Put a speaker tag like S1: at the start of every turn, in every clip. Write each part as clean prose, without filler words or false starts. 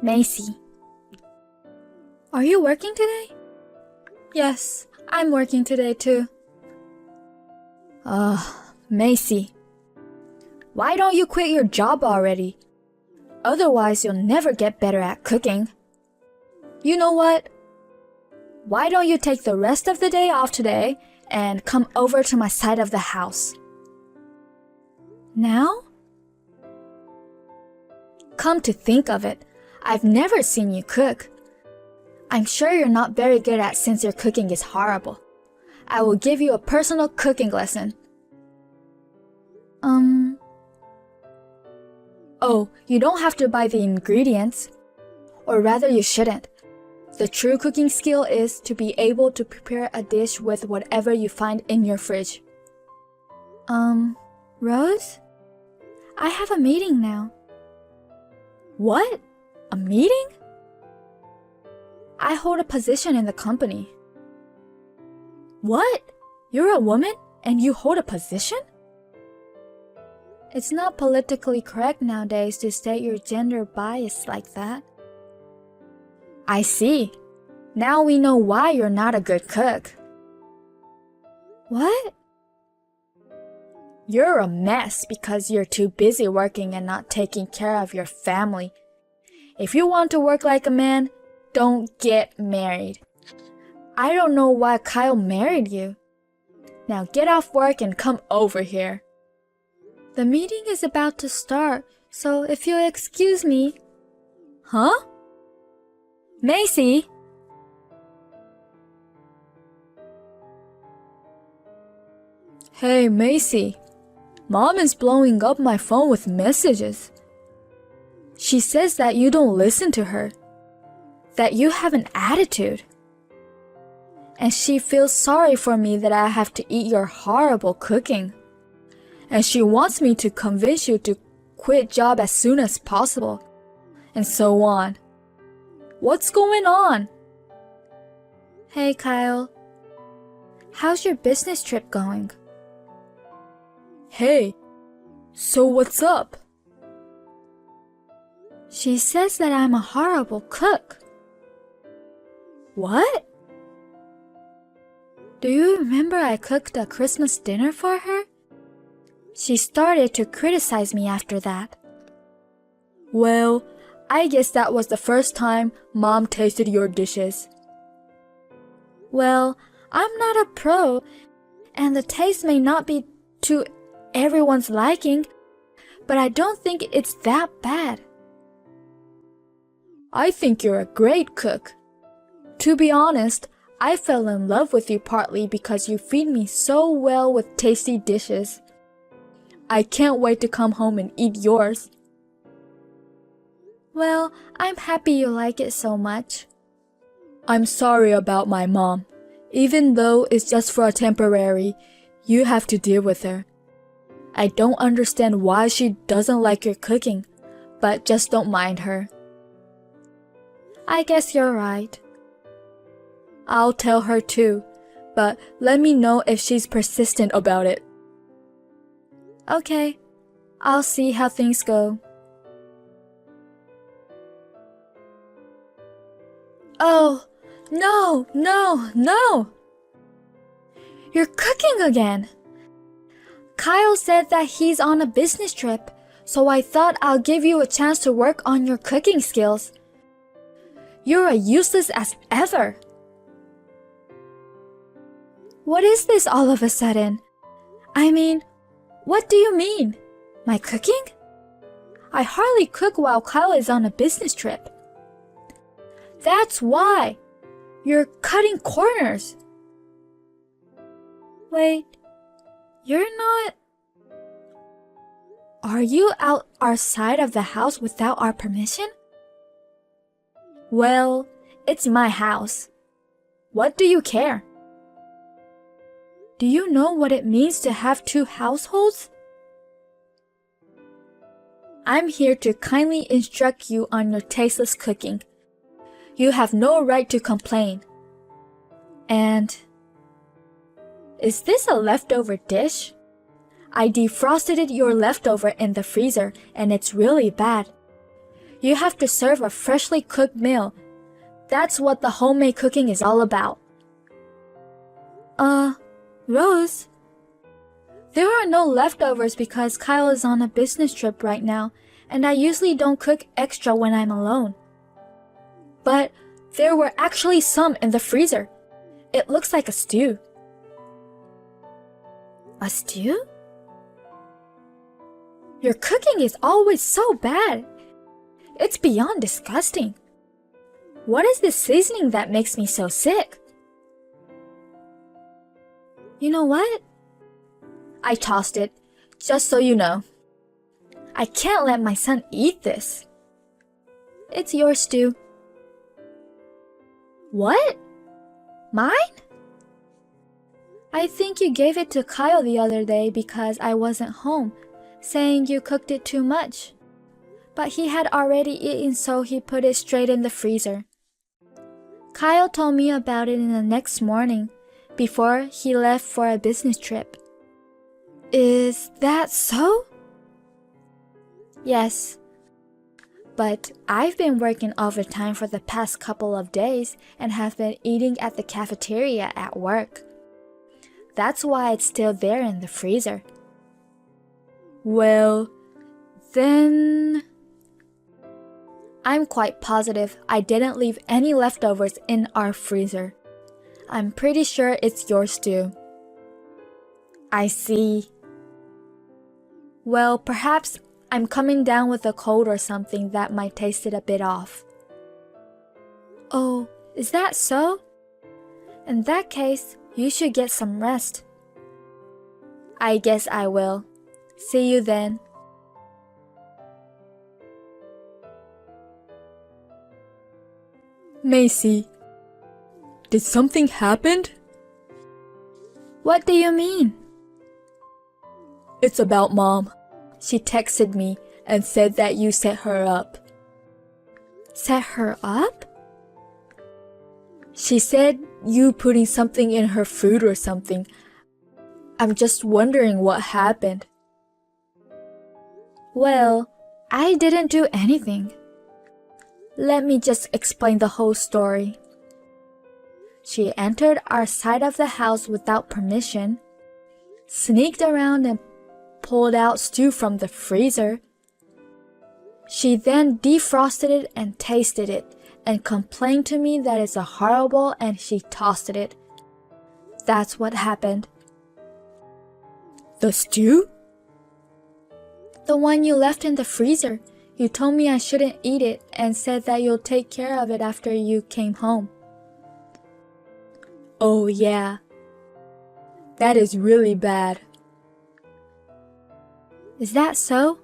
S1: Macy. Are you working today? Yes, I'm working today too. Macy. Why don't you quit your job already? Otherwise, you'll never get better at cooking. You know what? Why don't you take the rest of the day off today and come over to my side of the house? Now? Come to think of it, I've never seen you cook. I'm sure you're not very good at since your cooking is horrible. I will give you a personal cooking lesson. Oh, you don't have to buy the ingredients. Or rather, you shouldn't. The true cooking skill is to be able to prepare a dish with whatever you find in your fridge. Rose? I have a meeting now. What? A meeting? I hold a position in the company. What? You're a woman and you hold a position? It's not politically correct nowadays to state your gender bias like that. I see. Now we know why you're not a good cook. What? You're a mess because you're too busy working and not taking care of your family. If you want to work like a man, don't get married. I don't know why Kyle married you. Now get off work and come over here. The meeting is about to start, so if you'll excuse me. Huh? Macy? Hey, Macy. Mom is blowing up my phone with messages. She says that you don't listen to her, that you have an attitude. And she feels sorry for me that I have to eat your horrible cooking. And she wants me to convince you to quit job as soon as possible, and so on. What's going on? Hey, Kyle. How's your business trip going? Hey, so what's up? She says that I'm a horrible cook. What? Do you remember I cooked a Christmas dinner for her? She started to criticize me after that. Well, I guess that was the first time Mom tasted your dishes. Well, I'm not a pro, and the taste may not be to everyone's liking, but I don't think it's that bad. I think you're a great cook. To be honest, I fell in love with you partly because you feed me so well with tasty dishes. I can't wait to come home and eat yours. Well, I'm happy you like it so much. I'm sorry about my mom. Even though it's just for a temporary, you have to deal with her. I don't understand why she doesn't like your cooking, but just don't mind her. I guess you're right. I'll tell her too, but let me know if she's persistent about it. Okay, I'll see how things go. Oh, no, no, no! You're cooking again! Kyle said that he's on a business trip, so I thought I'll give you a chance to work on your cooking skills. You're as useless as ever. What is this all of a sudden? I mean, what do you mean? My cooking? I hardly cook while Kyle is on a business trip. That's why. You're cutting corners. Wait, you're not... Are you out our side of the house without our permission? Well, it's my house. What do you care? Do you know what it means to have two households? I'm here to kindly instruct you on your tasteless cooking. You have no right to complain. And... is this a leftover dish? I defrosted your leftover in the freezer and it's really bad. You have to serve a freshly cooked meal. That's what the homemade cooking is all about. Rose? There are no leftovers because Kyle is on a business trip right now, and I usually don't cook extra when I'm alone. But there were actually some in the freezer. It looks like a stew. A stew? Your cooking is always so bad. It's beyond disgusting. What is this seasoning that makes me so sick? You know what? I tossed it, just so you know. I can't let my son eat this. It's yours, Stu. What? Mine? I think you gave it to Kyle the other day because I wasn't home, saying you cooked it too much. But he had already eaten, so he put it straight in the freezer. Kyle told me about it in the next morning, before he left for a business trip. Is that so? Yes. But I've been working overtime for the past couple of days and have been eating at the cafeteria at work. That's why it's still there in the freezer. Well, then... I'm quite positive I didn't leave any leftovers in our freezer. I'm pretty sure it's yours too. I see. Well, perhaps I'm coming down with a cold or something that might taste it a bit off. Oh, is that so? In that case, you should get some rest. I guess I will. See you then. Macy, did something happen? What do you mean? It's about Mom. She texted me and said that you set her up. Set her up? She said you putting something in her food or something. I'm just wondering what happened. Well, I didn't do anything. Let me just explain the whole story. She entered our side of the house without permission, sneaked around and pulled out stew from the freezer. She then defrosted it and tasted it and complained to me that it's horrible and she tossed it. That's what happened. The stew? The one you left in the freezer. You told me I shouldn't eat it and said that you'll take care of it after you came home. Oh yeah. That is really bad. Is that so?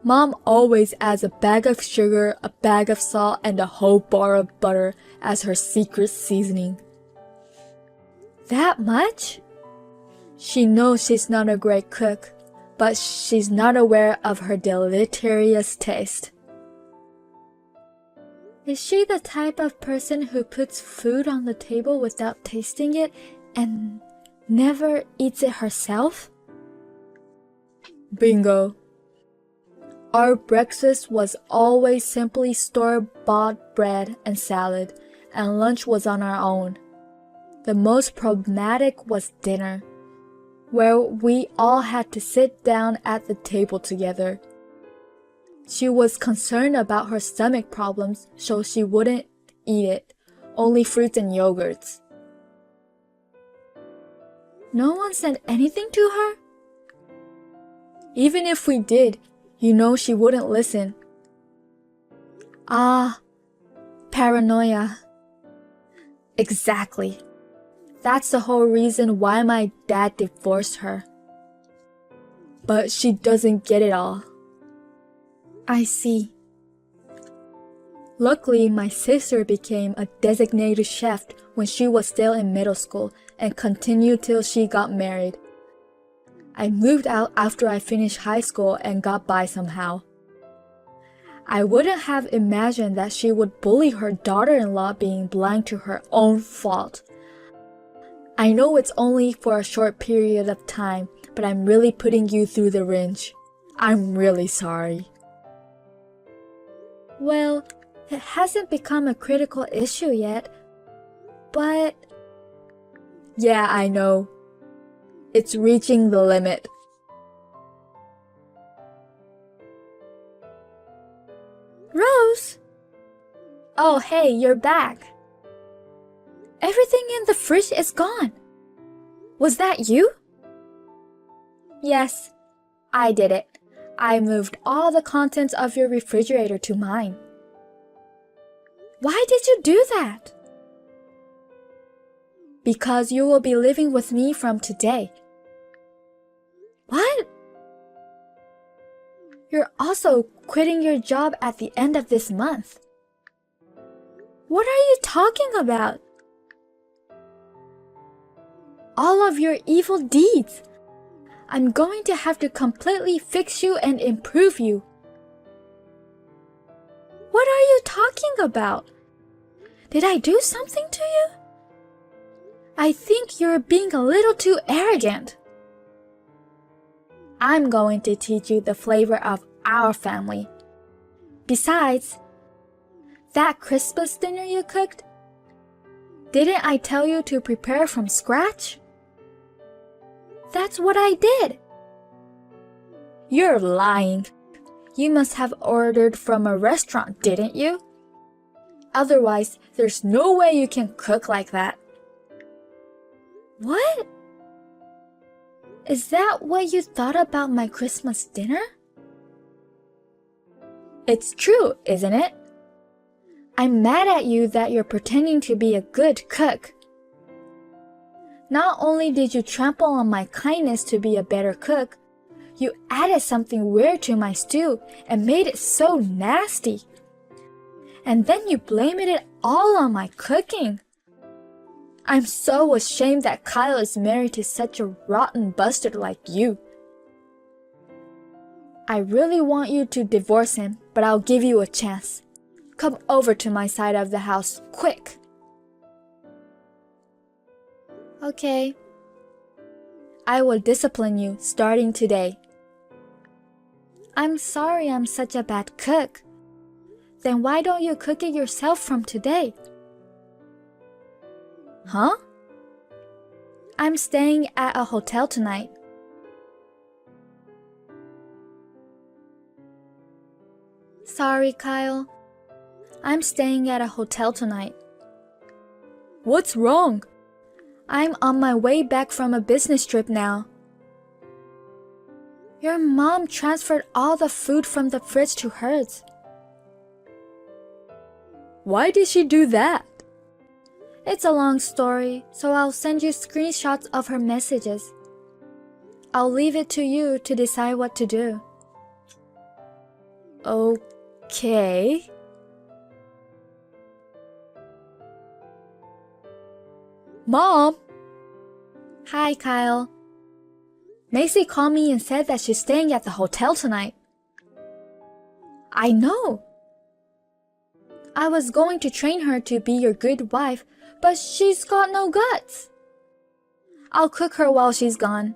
S1: Mom always adds a bag of sugar, a bag of salt, and a whole bar of butter as her secret seasoning. That much? She knows she's not a great cook, but she's not aware of her deleterious taste. Is she the type of person who puts food on the table without tasting it and never eats it herself? Bingo. Our breakfast was always simply store-bought bread and salad, and lunch was on our own. The most problematic was dinner, where we all had to sit down at the table together. She was concerned about her stomach problems, so she wouldn't eat it, only fruits and yogurts. No one said anything to her? Even if we did, you know she wouldn't listen. Ah, paranoia. Exactly. That's the whole reason why my dad divorced her. But she doesn't get it all. I see. Luckily, my sister became a designated chef when she was still in middle school and continued till she got married. I moved out after I finished high school and got by somehow. I wouldn't have imagined that she would bully her daughter-in-law being blind to her own fault. I know it's only for a short period of time, but I'm really putting you through the wrench. I'm really sorry. Well, it hasn't become a critical issue yet, but... Yeah, I know. It's reaching the limit. Rose? Oh, hey, you're back. Everything in the fridge is gone. Was that you? Yes, I did it. I moved all the contents of your refrigerator to mine. Why did you do that? Because you will be living with me from today. What? You're also quitting your job at the end of this month. What are you talking about? All of your evil deeds. I'm going to have to completely fix you and improve you. What are you talking about? Did I do something to you? I think you're being a little too arrogant. I'm going to teach you the flavor of our family. Besides, that Christmas dinner you cooked, didn't I tell you to prepare from scratch? That's what I did. You're lying. You must have ordered from a restaurant, didn't you? Otherwise, there's no way you can cook like that. What? Is that what you thought about my Christmas dinner? It's true, isn't it? I'm mad at you that you're pretending to be a good cook. Not only did you trample on my kindness to be a better cook, you added something weird to my stew and made it so nasty. And then you blamed it all on my cooking. I'm so ashamed that Kyle is married to such a rotten bastard like you. I really want you to divorce him, but I'll give you a chance. Come over to my side of the house, quick. Okay. I will discipline you starting today. I'm sorry I'm such a bad cook. Then why don't you cook it yourself from today? Huh? I'm staying at a hotel tonight. Sorry, Kyle. I'm staying at a hotel tonight. What's wrong? I'm on my way back from a business trip now. Your mom transferred all the food from the fridge to hers. Why did she do that? It's a long story, so I'll send you screenshots of her messages. I'll leave it to you to decide what to do. Okay. Mom! Hi, Kyle. Macy called me and said that she's staying at the hotel tonight. I know. I was going to train her to be your good wife, but she's got no guts. I'll cook her while she's gone.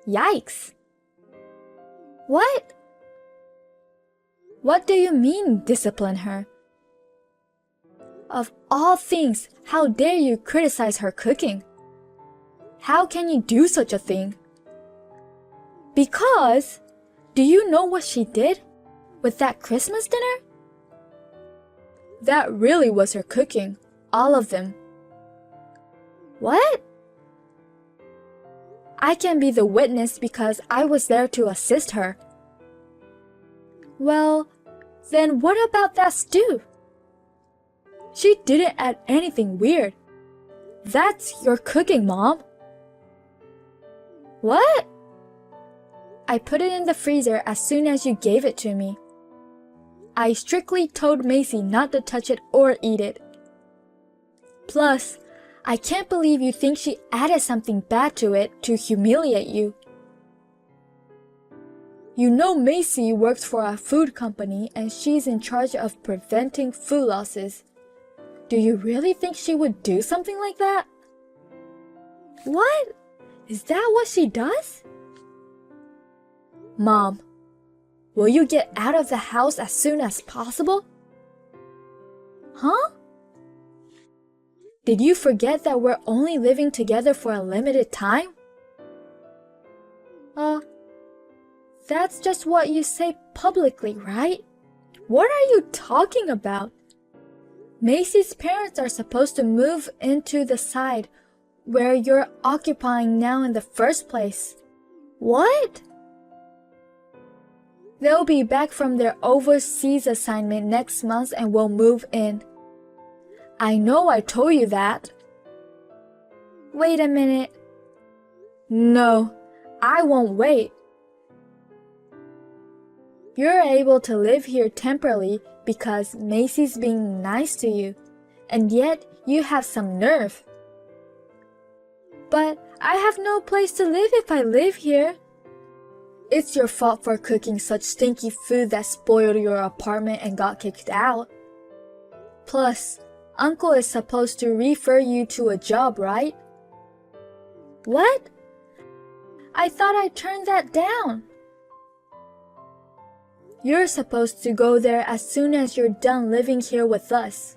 S1: Yikes. What? What do you mean, discipline her? Of all things, how dare you criticize her cooking? How can you do such a thing? Because, do you know what she did with that Christmas dinner? That really was her cooking, all of them. What? I can be the witness because I was there to assist her. Well, then what about that stew? She didn't add anything weird. That's your cooking, Mom. What? I put it in the freezer as soon as you gave it to me. I strictly told Macy not to touch it or eat it. Plus, I can't believe you think she added something bad to it to humiliate you. You know Macy works for a food company and she's in charge of preventing food losses. Do you really think she would do something like that? What? Is that what she does? Mom, Will you get out of the house as soon as possible? Huh? Did you forget that we're only living together for a limited time? That's just what you say publicly, right? What are you talking about? Macy's parents are supposed to move into the side where you're occupying now in the first place. What? They'll be back from their overseas assignment next month and will move in. I know I told you that. Wait a minute. No, I won't wait. You're able to live here temporarily because Macy's being nice to you, and yet you have some nerve. But I have no place to live if I live here. It's your fault for cooking such stinky food that spoiled your apartment and got kicked out. Plus, Uncle is supposed to refer you to a job, right? What? I thought I turned that down. You're supposed to go there as soon as you're done living here with us.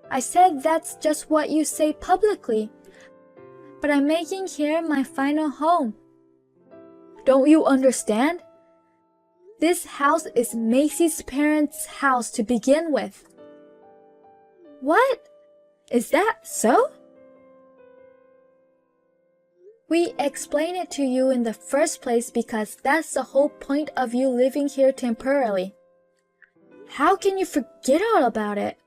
S1: I said that's just what you say publicly, but I'm making here my final home. Don't you understand? This house is Macy's parents' house to begin with. What? Is that so? We explained it to you in the first place because that's the whole point of you living here temporarily. How can you forget all about it?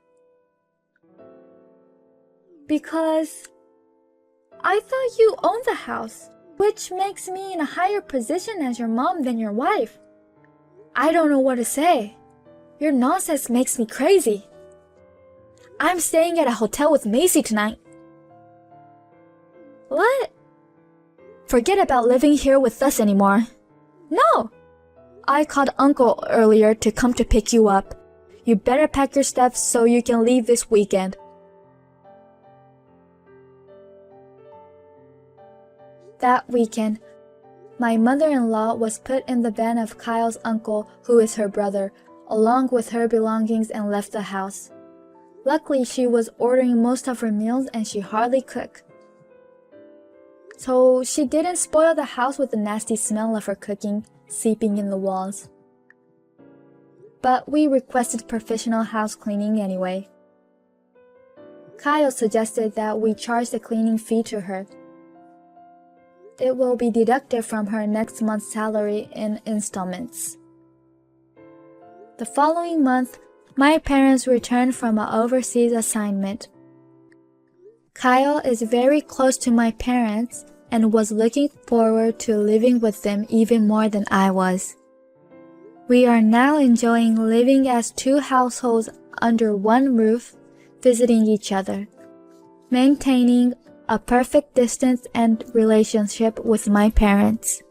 S1: Because I thought you owned the house, which makes me in a higher position as your mom than your wife. I don't know what to say. Your nonsense makes me crazy. I'm staying at a hotel with Macy tonight. What? Forget about living here with us anymore. No! I called Uncle earlier to come to pick you up. You better pack your stuff so you can leave this weekend. That weekend, my mother-in-law was put in the van of Kyle's uncle, who is her brother, along with her belongings and left the house. Luckily, she was ordering most of her meals and she hardly cooked. So she didn't spoil the house with the nasty smell of her cooking seeping in the walls. But we requested professional house cleaning anyway. Kyle suggested that we charge the cleaning fee to her. It will be deducted from her next month's salary in installments. The following month, my parents returned from an overseas assignment. Kyle is very close to my parents and was looking forward to living with them even more than I was. We are now enjoying living as two households under one roof, visiting each other, maintaining a perfect distance and relationship with my parents.